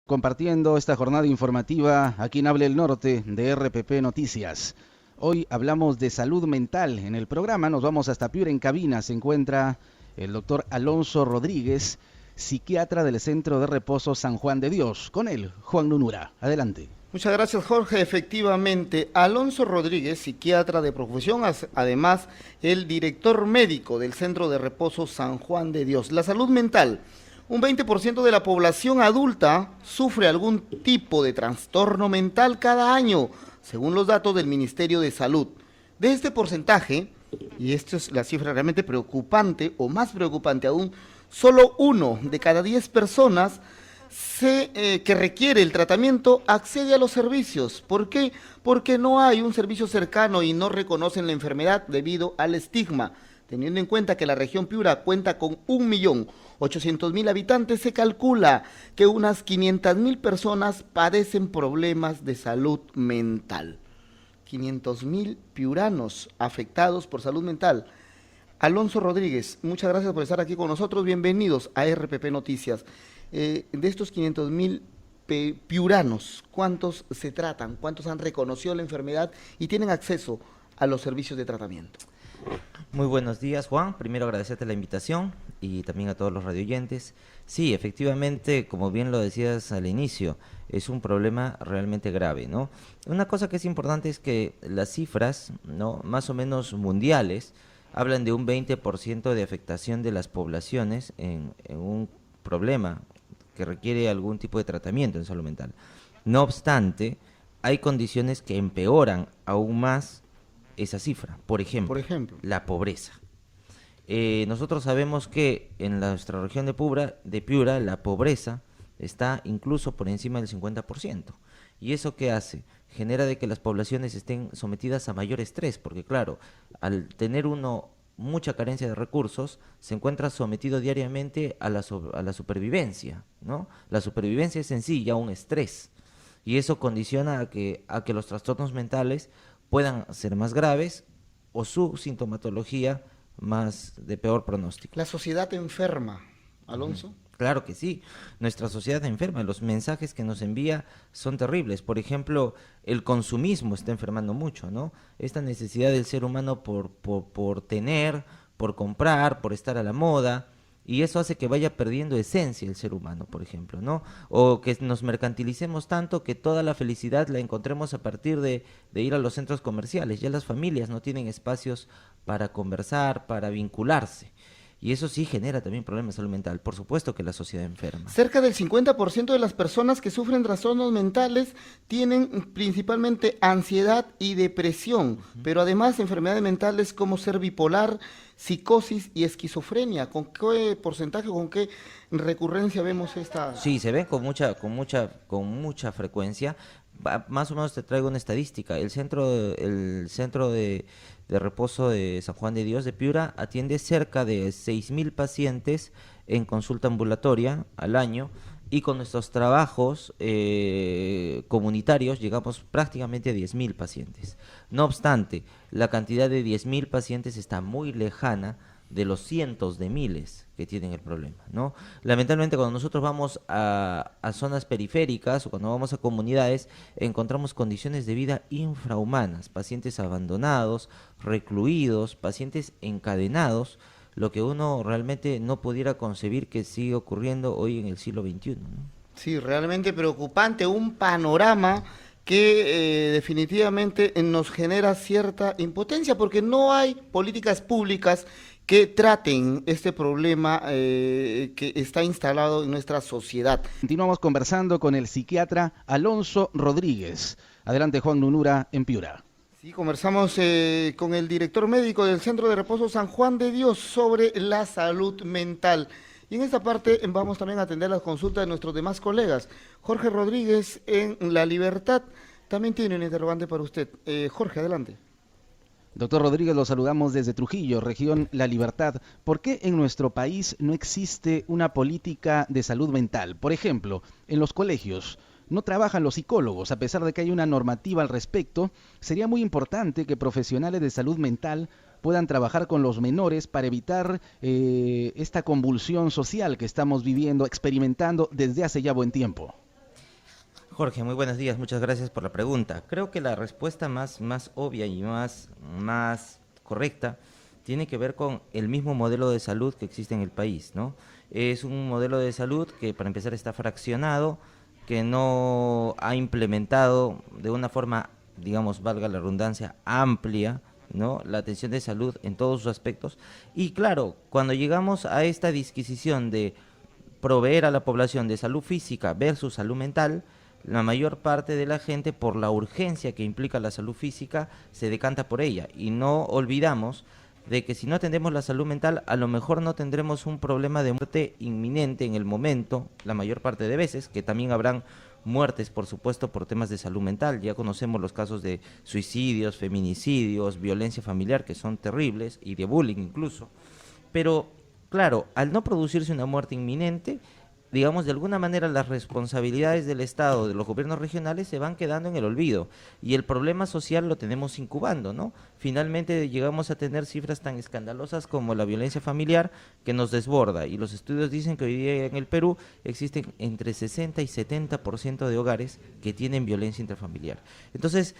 compartiendo esta jornada informativa aquí en Hable el Norte de RPP Noticias. Hoy hablamos de salud mental. En el programa nos vamos hasta Piura. En cabina se encuentra el doctor Alonso Rodríguez, psiquiatra del Centro de Reposo San Juan de Dios. Con él, Juan Nunura. Adelante. Muchas gracias, Jorge. Efectivamente, Alonso Rodríguez, psiquiatra de profesión, además el director médico del Centro de Reposo San Juan de Dios. La salud mental. Un 20% de la población adulta sufre algún tipo de trastorno mental cada año, según los datos del Ministerio de Salud. De este porcentaje, y esta es la cifra realmente preocupante, o más preocupante aún, solo 1 de cada 10 personas que requiere el tratamiento accede a los servicios. ¿Por qué? Porque no hay un servicio cercano y no reconocen la enfermedad debido al estigma. Teniendo en cuenta que la región Piura cuenta con 1.800.000 habitantes, se calcula que unas 500.000 personas padecen problemas de salud mental. 500.000 piuranos afectados por salud mental. Alonso Rodríguez, muchas gracias por estar aquí con nosotros. Bienvenidos a RPP Noticias. De estos 500.000 piuranos, ¿cuántos se tratan? ¿Cuántos han reconocido la enfermedad y tienen acceso a los servicios de tratamiento? Muy buenos días, Juan. Primero agradecerte la invitación y también a todos los radioyentes. Sí, efectivamente, como bien lo decías al inicio, es un problema realmente grave, ¿no? Una cosa que es importante es que las cifras, ¿no?, más o menos mundiales, hablan de un 20% de afectación de las poblaciones en un problema que requiere algún tipo de tratamiento en salud mental. No obstante, hay condiciones que empeoran aún más esa cifra. Por ejemplo, la pobreza. Nosotros sabemos que en nuestra región de Piura la pobreza está incluso por encima del 50%. ¿Y eso qué hace? Genera de que las poblaciones estén sometidas a mayor estrés, porque claro, al tener uno mucha carencia de recursos, se encuentra sometido diariamente a la supervivencia, ¿no? La supervivencia es en sí ya un estrés, y eso condiciona a que los trastornos mentales puedan ser más graves o su sintomatología más de peor pronóstico. ¿La sociedad enferma, Alonso? Claro que sí, nuestra sociedad enferma, los mensajes que nos envía son terribles. Por ejemplo, el consumismo está enfermando mucho, ¿no? Esta necesidad del ser humano por tener, por comprar, por estar a la moda, y eso hace que vaya perdiendo esencia el ser humano, por ejemplo, ¿no? O que nos mercantilicemos tanto que toda la felicidad la encontremos a partir de ir a los centros comerciales. Ya las familias no tienen espacios para conversar, para vincularse. Y eso sí genera también problemas de salud mental. Por supuesto que la sociedad enferma. Cerca del 50% de las personas que sufren trastornos mentales tienen principalmente ansiedad y depresión, pero además enfermedades mentales como ser bipolar, psicosis y esquizofrenia. ¿Con qué porcentaje, con qué recurrencia vemos esta? Sí, se ven con mucha frecuencia. Más o menos te traigo una estadística. El centro de reposo de San Juan de Dios de Piura atiende cerca de 6.000 pacientes en consulta ambulatoria al año, y con nuestros trabajos comunitarios llegamos prácticamente a 10.000 pacientes. No obstante, la cantidad de 10.000 pacientes está muy lejana de los cientos de miles que tienen el problema, ¿no? Lamentablemente, cuando nosotros vamos a zonas periféricas o cuando vamos a comunidades, encontramos condiciones de vida infrahumanas, pacientes abandonados, recluidos, pacientes encadenados, lo que uno realmente no pudiera concebir que sigue ocurriendo hoy en el siglo XXI, ¿no? Sí, realmente preocupante, un panorama que definitivamente nos genera cierta impotencia porque no hay políticas públicas que traten este problema que está instalado en nuestra sociedad. Continuamos conversando con el psiquiatra Alonso Rodríguez. Adelante, Juan Nunura, en Piura. Sí, conversamos con el director médico del Centro de Reposo San Juan de Dios sobre la salud mental. Y en esta parte vamos también a atender las consultas de nuestros demás colegas. Jorge Rodríguez, en La Libertad, también tiene un interrogante para usted. Jorge, adelante. Doctor Rodríguez, lo saludamos desde Trujillo, región La Libertad. ¿Por qué en nuestro país no existe una política de salud mental? Por ejemplo, en los colegios no trabajan los psicólogos, a pesar de que hay una normativa al respecto. Sería muy importante que profesionales de salud mental puedan trabajar con los menores para evitar esta convulsión social que estamos viviendo, experimentando desde hace ya buen tiempo. Jorge, muy buenos días, muchas gracias por la pregunta. Creo que la respuesta más obvia y más correcta tiene que ver con el mismo modelo de salud que existe en el país, ¿no? Es un modelo de salud que, para empezar, está fraccionado, que no ha implementado de una forma, digamos, valga la redundancia, amplia, ¿no?, la atención de salud en todos sus aspectos. Y claro, cuando llegamos a esta disquisición de proveer a la población de salud física versus salud mental, la mayor parte de la gente, por la urgencia que implica la salud física, se decanta por ella. Y no olvidamos de que si no atendemos la salud mental, a lo mejor no tendremos un problema de muerte inminente en el momento, la mayor parte de veces, que también habrán muertes, por supuesto, por temas de salud mental. Ya conocemos los casos de suicidios, feminicidios, violencia familiar, que son terribles, y de bullying incluso. Pero, claro, al no producirse una muerte inminente, digamos, de alguna manera las responsabilidades del Estado, de los gobiernos regionales, se van quedando en el olvido, y el problema social lo tenemos incubando, ¿no? Finalmente llegamos a tener cifras tan escandalosas como la violencia familiar, que nos desborda, y los estudios dicen que hoy día en el Perú existen entre 60 y 70% de hogares que tienen violencia intrafamiliar. Entonces,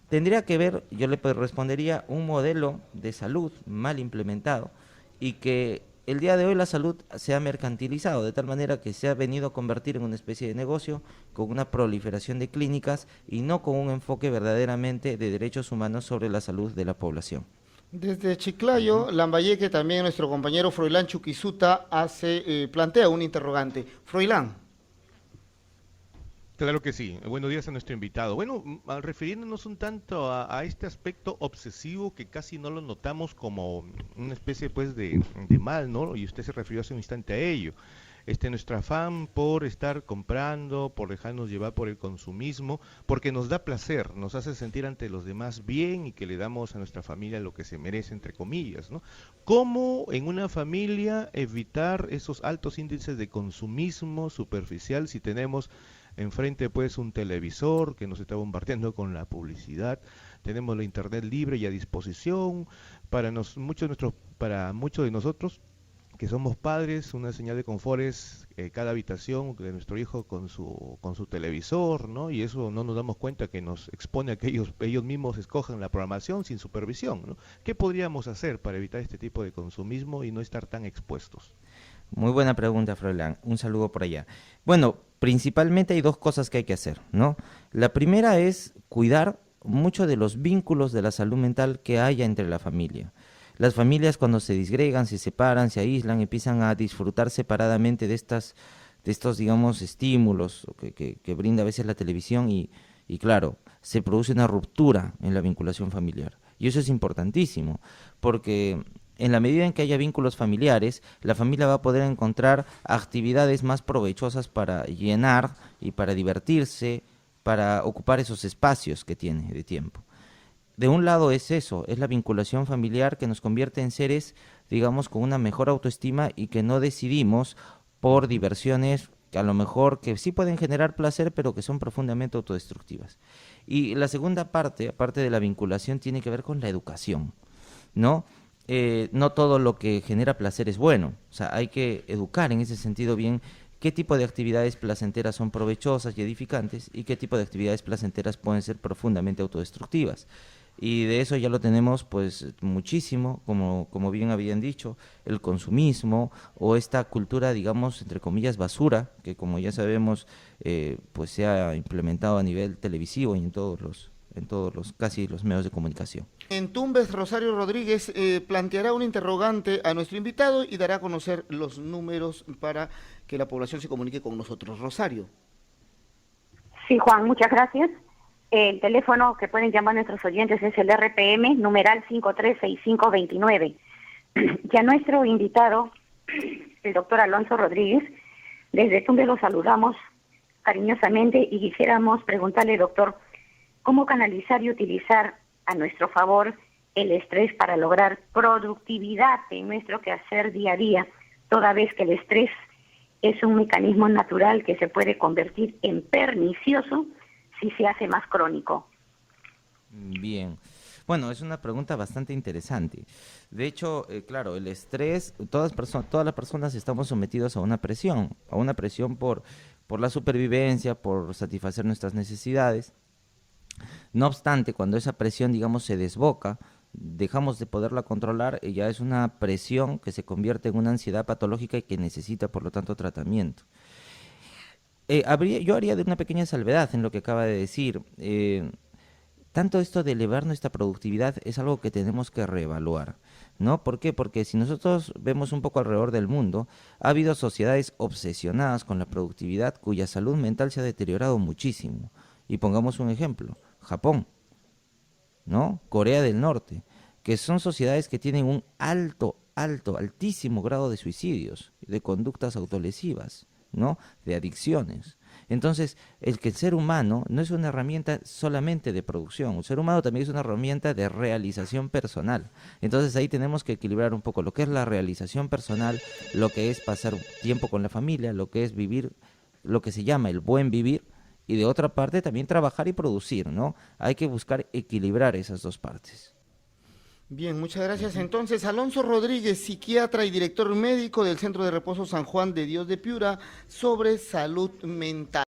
tendría que ver, yo le respondería, un modelo de salud mal implementado, y que el día de hoy la salud se ha mercantilizado, de tal manera que se ha venido a convertir en una especie de negocio, con una proliferación de clínicas y no con un enfoque verdaderamente de derechos humanos sobre la salud de la población. Desde Chiclayo, Lambayeque, también nuestro compañero Froilán Chuquisuta plantea un interrogante. Froilán. Claro que sí. Buenos días a nuestro invitado. Bueno, refiriéndonos un tanto a este aspecto obsesivo que casi no lo notamos como una especie pues de mal, ¿no? Y usted se refirió hace un instante a ello. Nuestro afán por estar comprando, por dejarnos llevar por el consumismo, porque nos da placer, nos hace sentir ante los demás bien y que le damos a nuestra familia lo que se merece, entre comillas, ¿no? ¿Cómo en una familia evitar esos altos índices de consumismo superficial si tenemos enfrente pues un televisor que nos está bombardeando con la publicidad, tenemos la internet libre y a disposición para muchos de nosotros que somos padres? Una señal de confort es cada habitación de nuestro hijo con su televisor, ¿no? Y eso no nos damos cuenta que nos expone a que ellos mismos escojan la programación sin supervisión, ¿no? ¿Qué podríamos hacer para evitar este tipo de consumismo y no estar tan expuestos? Muy buena pregunta, Froilán. Un saludo por allá. Bueno, principalmente hay dos cosas que hay que hacer, ¿no? La primera es cuidar mucho de los vínculos de la salud mental que haya entre la familia. Las familias, cuando se disgregan, se separan, se aíslan, empiezan a disfrutar separadamente de estos, digamos, estímulos que brinda a veces la televisión y claro, se produce una ruptura en la vinculación familiar. Y eso es importantísimo, porque en la medida en que haya vínculos familiares, la familia va a poder encontrar actividades más provechosas para llenar y para divertirse, para ocupar esos espacios que tiene de tiempo. De un lado es eso, es la vinculación familiar que nos convierte en seres, digamos, con una mejor autoestima y que no decidimos por diversiones que a lo mejor que sí pueden generar placer, pero que son profundamente autodestructivas. Y la segunda parte, aparte de la vinculación, tiene que ver con la educación, ¿no? No todo lo que genera placer es bueno, o sea, hay que educar en ese sentido bien qué tipo de actividades placenteras son provechosas y edificantes y qué tipo de actividades placenteras pueden ser profundamente autodestructivas. Y de eso ya lo tenemos pues muchísimo, como bien habían dicho, el consumismo o esta cultura, digamos, entre comillas, basura, que como ya sabemos, pues se ha implementado a nivel televisivo y en todos los casi los medios de comunicación. En Tumbes, Rosario Rodríguez planteará un interrogante a nuestro invitado y dará a conocer los números para que la población se comunique con nosotros. Rosario. Sí, Juan, muchas gracias. El teléfono que pueden llamar nuestros oyentes es el RPM, numeral 536529. Ya nuestro invitado, el doctor Alonso Rodríguez, desde Tumbes lo saludamos cariñosamente y quisiéramos preguntarle, doctor, ¿cómo canalizar y utilizar a nuestro favor el estrés para lograr productividad en nuestro quehacer día a día, toda vez que el estrés es un mecanismo natural que se puede convertir en pernicioso si se hace más crónico? Bien. Bueno, es una pregunta bastante interesante. De hecho, claro, el estrés, todas las personas estamos sometidos a una presión por la supervivencia, por satisfacer nuestras necesidades. No obstante, cuando esa presión, digamos, se desboca, dejamos de poderla controlar, ya es una presión que se convierte en una ansiedad patológica y que necesita, por lo tanto, tratamiento. Yo haría de una pequeña salvedad en lo que acaba de decir. Tanto esto de elevar nuestra productividad es algo que tenemos que reevaluar, ¿no? ¿Por qué? Porque si nosotros vemos un poco alrededor del mundo, ha habido sociedades obsesionadas con la productividad cuya salud mental se ha deteriorado muchísimo. Y pongamos un ejemplo, Japón, ¿no? Corea del Norte, que son sociedades que tienen un altísimo grado de suicidios, de conductas autolesivas, ¿no? De adicciones. Entonces, el ser humano no es una herramienta solamente de producción, el ser humano también es una herramienta de realización personal. Entonces ahí tenemos que equilibrar un poco lo que es la realización personal, lo que es pasar tiempo con la familia, lo que es vivir, lo que se llama el buen vivir, y de otra parte también trabajar y producir, ¿no? Hay que buscar equilibrar esas dos partes. Bien, muchas gracias. Entonces, Alonso Rodríguez, psiquiatra y director médico del Centro de Reposo San Juan de Dios de Piura, sobre salud mental.